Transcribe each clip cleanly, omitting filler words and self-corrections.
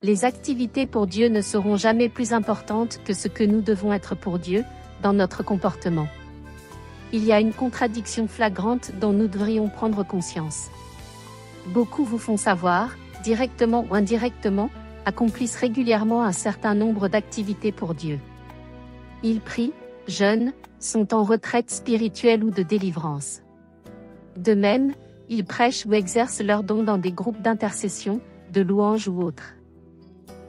Les activités pour Dieu ne seront jamais plus importantes que ce que nous devons être pour Dieu, dans notre comportement. Il y a une contradiction flagrante dont nous devrions prendre conscience. Beaucoup vous font savoir, directement ou indirectement, accomplissent régulièrement un certain nombre d'activités pour Dieu. Ils prient, jeûnent, sont en retraite spirituelle ou de délivrance. De même, ils prêchent ou exercent leurs dons dans des groupes d'intercession, de louanges ou autres.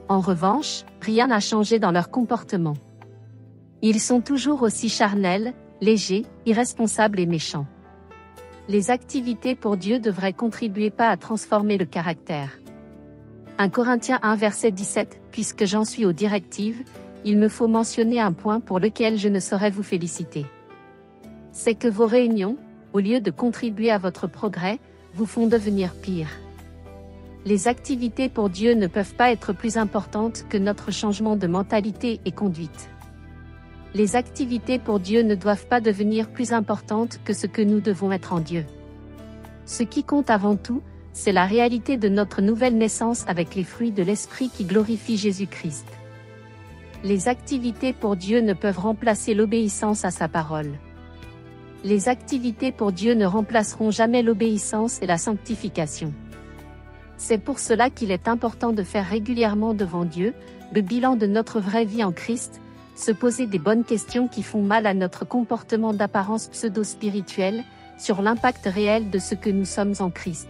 En revanche, rien n'a changé dans leur comportement. Ils sont toujours aussi charnels, légers, irresponsables et méchants. Les activités pour Dieu devraient contribuer pas à transformer le caractère. 1 Corinthiens 1 verset 17, puisque j'en suis aux directives, il me faut mentionner un point pour lequel je ne saurais vous féliciter. C'est que vos réunions, au lieu de contribuer à votre progrès, vous font devenir pire. Les activités pour Dieu ne peuvent pas être plus importantes que notre changement de mentalité et conduite. Les activités pour Dieu ne doivent pas devenir plus importantes que ce que nous devons être en Dieu. Ce qui compte avant tout, c'est la réalité de notre nouvelle naissance avec les fruits de l'Esprit qui glorifient Jésus-Christ. Les activités pour Dieu ne peuvent remplacer l'obéissance à sa parole. Les activités pour Dieu ne remplaceront jamais l'obéissance et la sanctification. C'est pour cela qu'il est important de faire régulièrement devant Dieu le bilan de notre vraie vie en Christ, se poser des bonnes questions qui font mal à notre comportement d'apparence pseudo-spirituelle, sur l'impact réel de ce que nous sommes en Christ.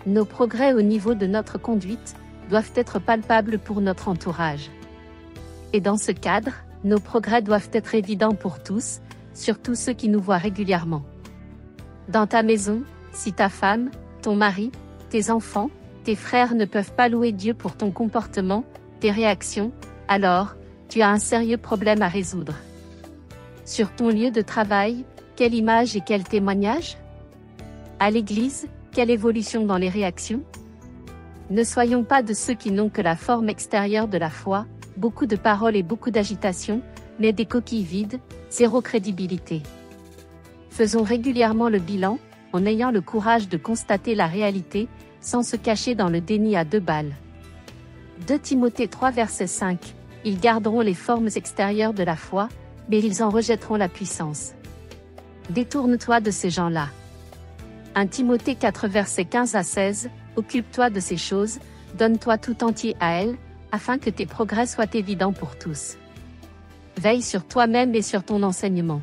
Nos progrès au niveau de notre conduite doivent être palpables pour notre entourage. Et dans ce cadre, nos progrès doivent être évidents pour tous, surtout ceux qui nous voient régulièrement. Dans ta maison, si ta femme, ton mari, tes enfants, tes frères ne peuvent pas louer Dieu pour ton comportement, tes réactions, alors, tu as un sérieux problème à résoudre. Sur ton lieu de travail, quelle image et quel témoignage? À l'église, quelle évolution dans les réactions? Ne soyons pas de ceux qui n'ont que la forme extérieure de la foi, beaucoup de paroles et beaucoup d'agitation, mais des coquilles vides, zéro crédibilité. Faisons régulièrement le bilan, en ayant le courage de constater la réalité, sans se cacher dans le déni à 2 balles. 2 Timothée 3 verset 5. Ils garderont les formes extérieures de la foi, mais ils en rejetteront la puissance. Détourne-toi de ces gens-là. 1 Timothée 4 verset 15 à 16. Occupe-toi de ces choses, donne-toi tout entier à elles, afin que tes progrès soient évidents pour tous. Veille sur toi-même et sur ton enseignement.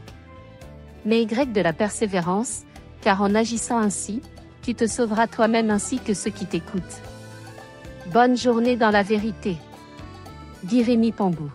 Mais de la persévérance, car en agissant ainsi, tu te sauveras toi-même ainsi que ceux qui t'écoutent. Bonne journée dans la vérité. Guy Rémy Pambou.